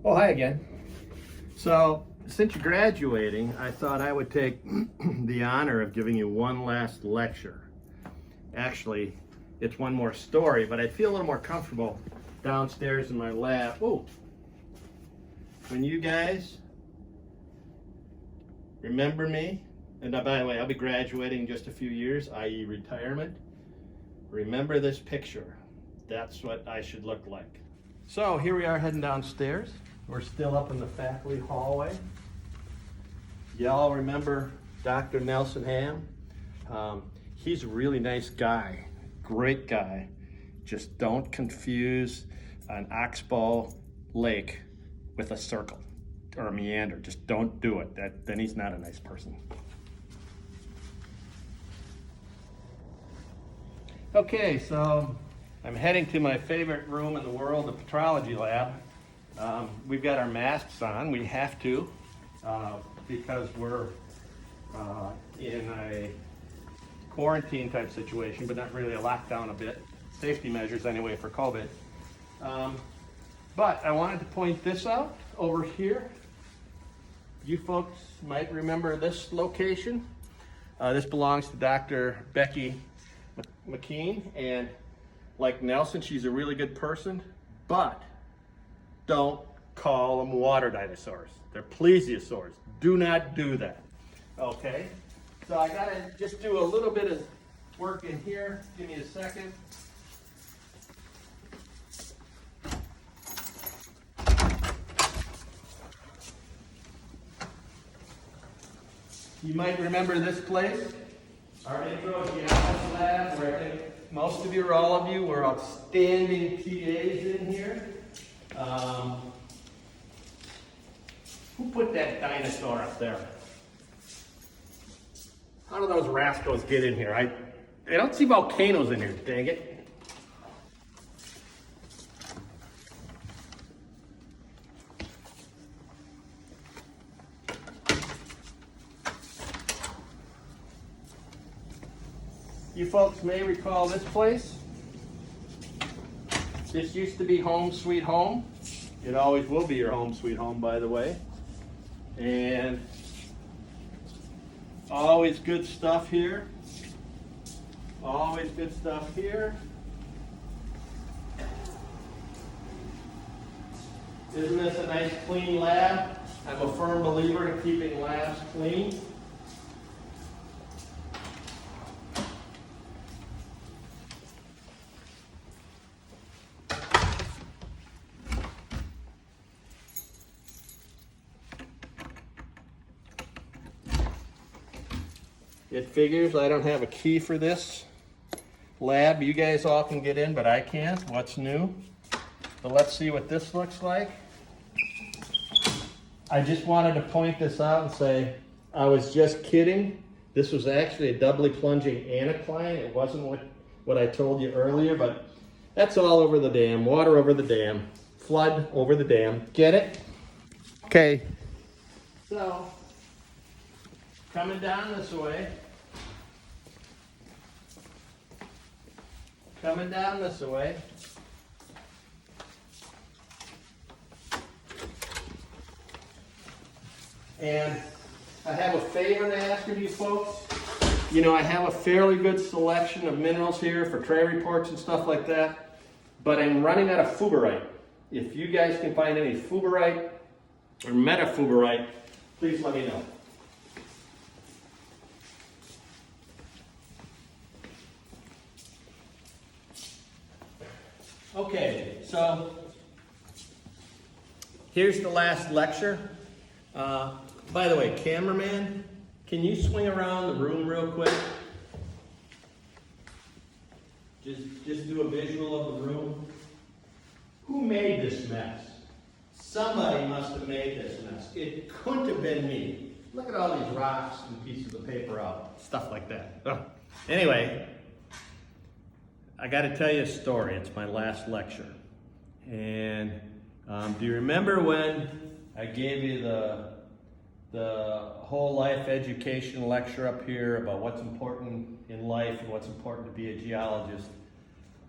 Oh, hi again. So, since you're graduating, I thought I would take the honor of giving you one last lecture. Actually, it's one more story, but I feel a little more comfortable downstairs in my lab. Oh, when you guys remember me, and by the way, I'll be graduating in just a few years, i.e. retirement. Remember this picture. That's what I should look like. So here we are heading downstairs. We're still up in the faculty hallway. Y'all remember Dr. Nelson Ham? He's a really nice guy, great guy. Just don't confuse an oxbow lake with a circle or a meander. Just don't do it. Then he's not a nice person. Okay, so I'm heading to my favorite room in the world, the petrology lab. We've got our masks on. We have to because we're in a quarantine type situation, but not really a lockdown a bit. Safety measures anyway for COVID. But I wanted to point this out over here. You folks might remember this location. This belongs to Dr. Becky McKean, and like Nelson, she's a really good person, but don't call them water dinosaurs. They're plesiosaurs. Do not do that. Okay? So I gotta just do a little bit of work in here. Give me a second. You might remember this place, our intro geology lab, where I think most of you or all of you were outstanding TAs in here. Who put that dinosaur up there? How do those rascals get in here? I don't see volcanoes in here, dang it. You folks may recall this place. This used to be home sweet home. It always will be your home sweet home, by the way. And always good stuff here. Always good stuff here. Isn't this a nice clean lab? I'm a firm believer in keeping labs clean. It figures I don't have a key for this lab. You guys all can get in, but I can't. What's new? But let's see what this looks like. I just wanted to point this out and say, I was just kidding. This was actually a doubly plunging anticline. It wasn't what I told you earlier, but that's all over the dam. Water over the dam. Flood over the dam. Get it? Okay. So, coming down this way. Coming down this way. And I have a favor to ask of you folks. You know, I have a fairly good selection of minerals here for trade reports and stuff like that, but I'm running out of fuberite. If you guys can find any fuberite or metafuberite, please let me know. Okay, so here's the last lecture. By the way, cameraman, can you swing around the room real quick? Just do a visual of the room. Who made this mess? Somebody must have made this mess. It couldn't have been me. Look at all these rocks and pieces of paper out, stuff like that. Oh. Anyway, I got to tell you a story. It's my last lecture. And do you remember when I gave you the whole life education lecture up here about what's important in life and what's important to be a geologist?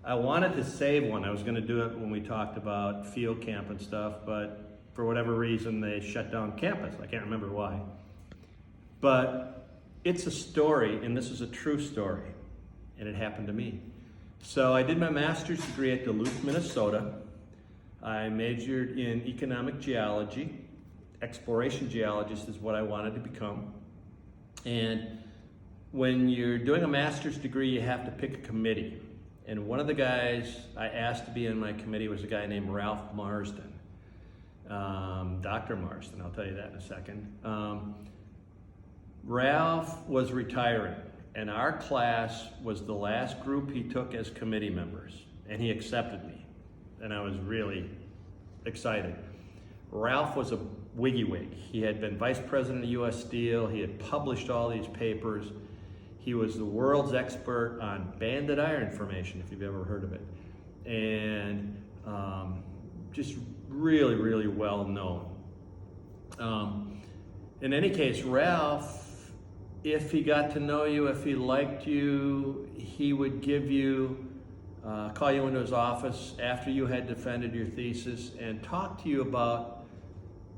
I wanted to save one. I was going to do it when we talked about field camp and stuff, but for whatever reason, they shut down campus. I can't remember why. But it's a story, and this is a true story, and it happened to me. So I did my master's degree at Duluth, Minnesota. I majored in economic geology. Exploration geologist is what I wanted to become. And when you're doing a master's degree, you have to pick a committee. And one of the guys I asked to be in my committee was a guy named Ralph Marsden. Dr. Marsden, I'll tell you that in a second. Ralph was retiring, and our class was the last group he took as committee members, and he accepted me, and I was really excited. Ralph was a wiggy-wig. He had been vice president of U.S. Steel. He had published all these papers. He was the world's expert on banded iron formation, if you've ever heard of it, and just really, really well known. In any case, Ralph, if he got to know you, if he liked you, he would give you, call you into his office after you had defended your thesis and talk to you about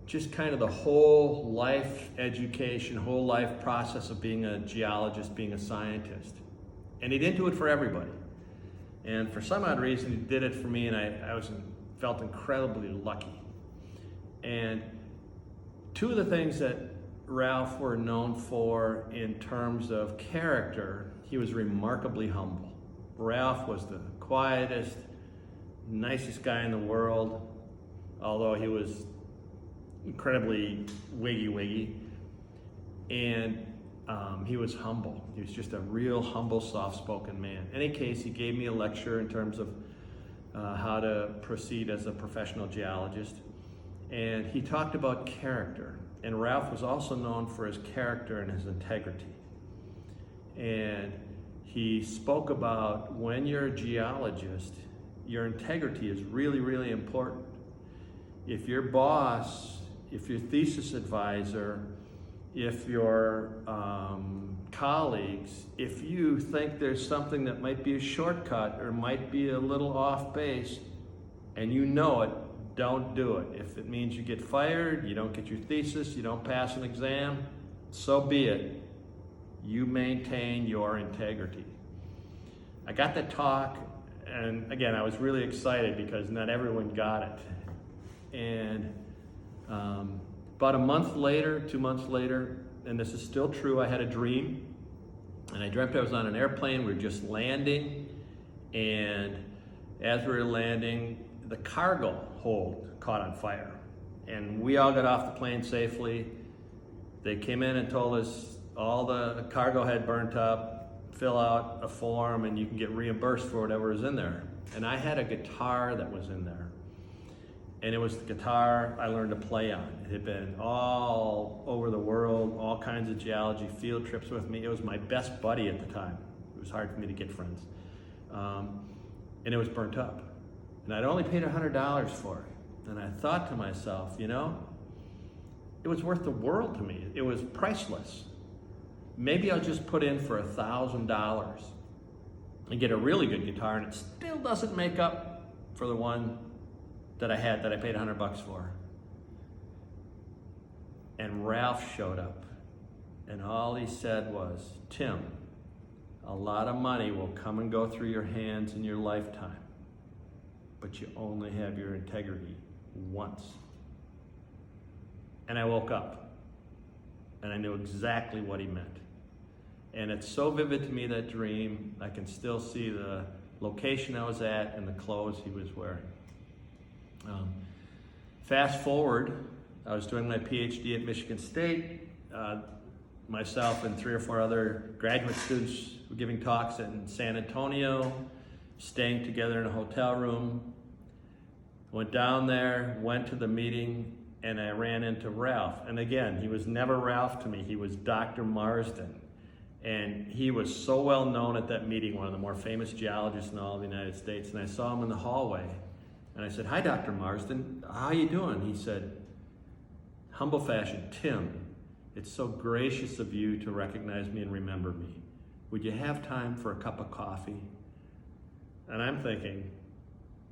just kind of the whole life education, whole life process of being a geologist, being a scientist. And he didn't do it for everybody. And for some odd reason, he did it for me, and I felt incredibly lucky. And two of the things that Ralph were known for in terms of character, he was remarkably humble. Ralph was the quietest, nicest guy in the world, although he was incredibly wiggy. And he was humble. He was just a real humble, soft-spoken man. In any case, he gave me a lecture in terms of how to proceed as a professional geologist. And he talked about character. And Ralph was also known for his character and his integrity. And he spoke about when you're a geologist, your integrity is really, really important. If your boss, if your thesis advisor, if your colleagues, if you think there's something that might be a shortcut or might be a little off base, and you know it, don't do it. If it means you get fired, you don't get your thesis, you don't pass an exam, so be it. You maintain your integrity. I got the talk, and again, I was really excited because not everyone got it. And about a month later, 2 months later, and this is still true, I had a dream. And I dreamt I was on an airplane, we were just landing, and as we were landing, the cargo hold caught on fire. And we all got off the plane safely. They came in and told us all the cargo had burnt up, fill out a form, and you can get reimbursed for whatever is in there. And I had a guitar that was in there. And it was the guitar I learned to play on. It had been all over the world, all kinds of geology field trips with me. It was my best buddy at the time. It was hard for me to get friends. And it was burnt up. And I'd only paid $100 for it. And I thought to myself, you know, it was worth the world to me. It was priceless. Maybe I'll just put in for $1,000 and get a really good guitar, and it still doesn't make up for the one that I had that I paid $100 for. And Ralph showed up, and all he said was, Tim, a lot of money will come and go through your hands in your lifetime, but you only have your integrity once. And I woke up, and I knew exactly what he meant. And it's so vivid to me, that dream. I can still see the location I was at and the clothes he was wearing. Fast forward, I was doing my PhD at Michigan State. Myself and 3 or 4 other graduate students were giving talks in San Antonio, staying together in a hotel room. Went down there, went to the meeting, and I ran into Ralph. And again, he was never Ralph to me, he was Dr. Marsden. And he was so well known at that meeting, one of the more famous geologists in all of the United States. And I saw him in the hallway. And I said, hi, Dr. Marsden, how you doing? He said, humble fashion, Tim, it's so gracious of you to recognize me and remember me. Would you have time for a cup of coffee? And I'm thinking,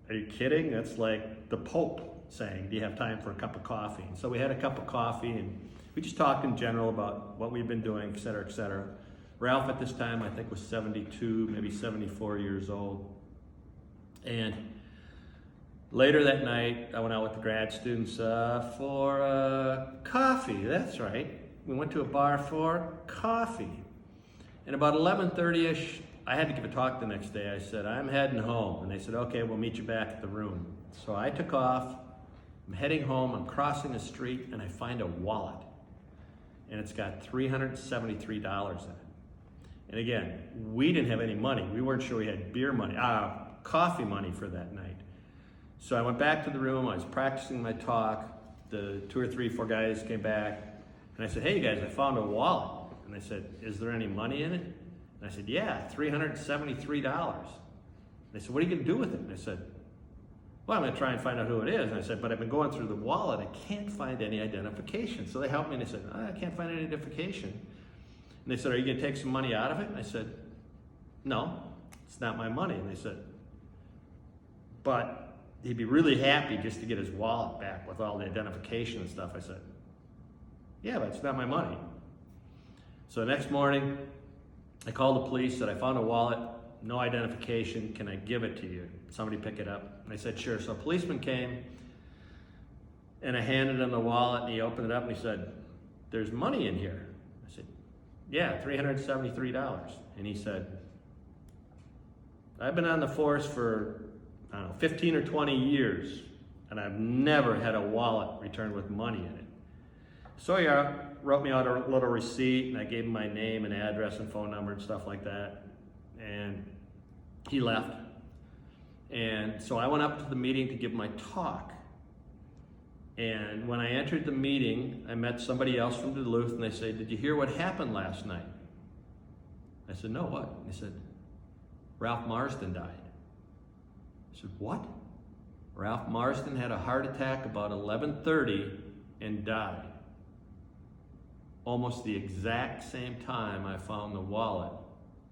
are you kidding? That's like the Pope. saying, do you have time for a cup of coffee? And so we had a cup of coffee, and we just talked in general about what we've been doing, et cetera, et cetera. Ralph at this time, I think, was 72, maybe 74 years old. And later that night, I went out with the grad students for coffee. That's right. We went to a bar for coffee. And about 11:30ish, I had to give a talk the next day. I said, I'm heading home. And they said, okay, we'll meet you back at the room. So I took off. I'm heading home. I'm crossing the street, and I find a wallet. And it's got $373 in it. And again, we didn't have any money. We weren't sure we had coffee money for that night. So I went back to the room. I was practicing my talk. The 2 or 3, 4 guys came back. And I said, hey, guys, I found a wallet. And they said, is there any money in it? And I said, yeah, $373. They said, what are you going to do with it? And I said, well, I'm going to try and find out who it is. And I said, but I've been going through the wallet. I can't find any identification. So they helped me, and they said, I can't find any identification. And they said, are you going to take some money out of it? And I said, no, it's not my money. And they said, but he'd be really happy just to get his wallet back with all the identification and stuff. I said, yeah, but it's not my money. So the next morning, I called the police, said, I found a wallet, no identification, can I give it to you? Somebody pick it up. And I said, sure. So a policeman came, and I handed him the wallet, and he opened it up, and he said, there's money in here. I said, yeah, $373. And he said, I've been on the force for, I don't know, 15 or 20 years, and I've never had a wallet returned with money in it. So he wrote me out a little receipt, and I gave him my name and address and phone number and stuff like that. And he left. And so I went up to the meeting to give my talk. And when I entered the meeting, I met somebody else from Duluth, and they said, did you hear what happened last night? I said, no, what? And they said, Ralph Marsden died. I said, what? Ralph Marsden had a heart attack about 11:30 and died. Almost the exact same time I found the wallet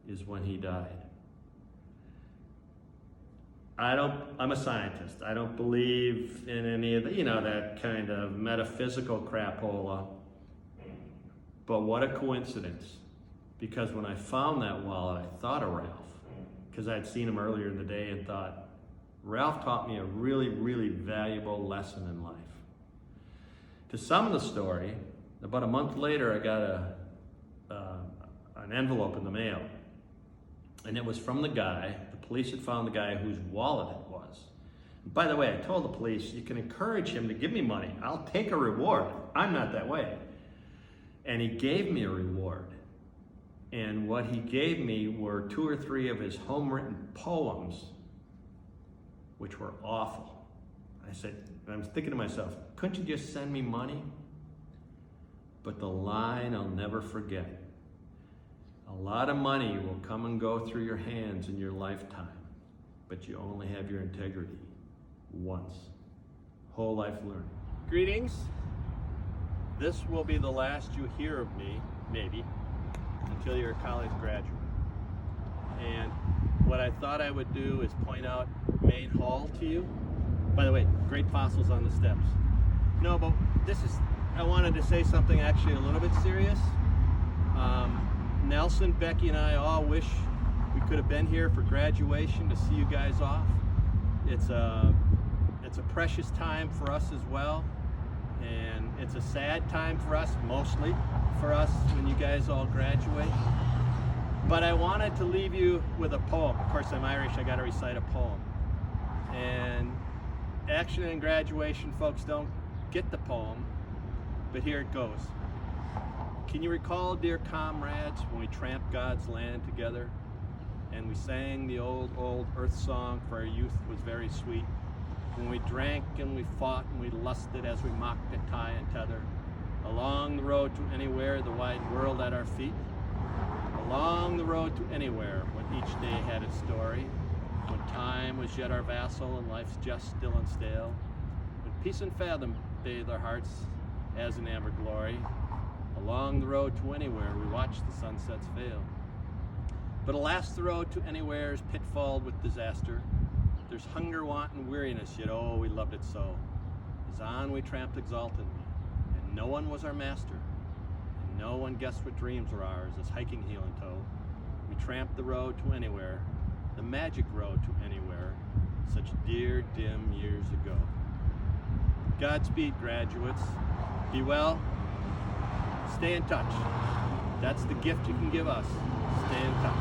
is when he died. I'm a scientist. I don't believe in any of the, that kind of metaphysical crapola. But what a coincidence. Because when I found that wallet, I thought of Ralph. Because I'd seen him earlier in the day and thought, Ralph taught me a really, really valuable lesson in life. To sum the story, about a month later, I got an envelope in the mail. And it was from the guy. The police had found the guy whose wallet it was. And by the way, I told the police, you can encourage him to give me money. I'll take a reward. I'm not that way. And he gave me a reward. And what he gave me were 2 or 3 of his home-written poems, which were awful. I was thinking to myself, couldn't you just send me money? But the line I'll never forget. A lot of money will come and go through your hands in your lifetime, but you only have your integrity once. Whole life learning. Greetings. This will be the last you hear of me, maybe, until you're a college graduate. And what I thought I would do is point out Main Hall to you. By the way, great fossils on the steps. No, but I wanted to say something actually a little bit serious. Nelson, Becky, and I all wish we could have been here for graduation to see you guys off. It's a precious time for us as well, and it's a sad time for us, mostly for us, when you guys all graduate. But I wanted to leave you with a poem. Of course, I'm Irish, I gotta recite a poem. And actually in graduation, folks don't get the poem, but here it goes. Can you recall, dear comrades, when we tramped God's land together and we sang the old, old earth song, for our youth was very sweet, when we drank and we fought and we lusted as we mocked at tie and tether, along the road to anywhere, the wide world at our feet, along the road to anywhere, when each day had its story, when time was yet our vassal and life's just still and stale, when peace and fathom bathed our hearts as in amber glory, along the road to anywhere we watched the sunsets fail. But alas, the road to anywhere is pitfalled with disaster. There's hunger, want, and weariness, yet oh, we loved it so. As on we tramped exultantly, and no one was our master, and no one guessed what dreams were ours as hiking heel in tow. We tramped the road to anywhere, the magic road to anywhere, such dear, dim years ago. Godspeed, graduates. Be well. Stay in touch. That's the gift you can give us. Stay in touch.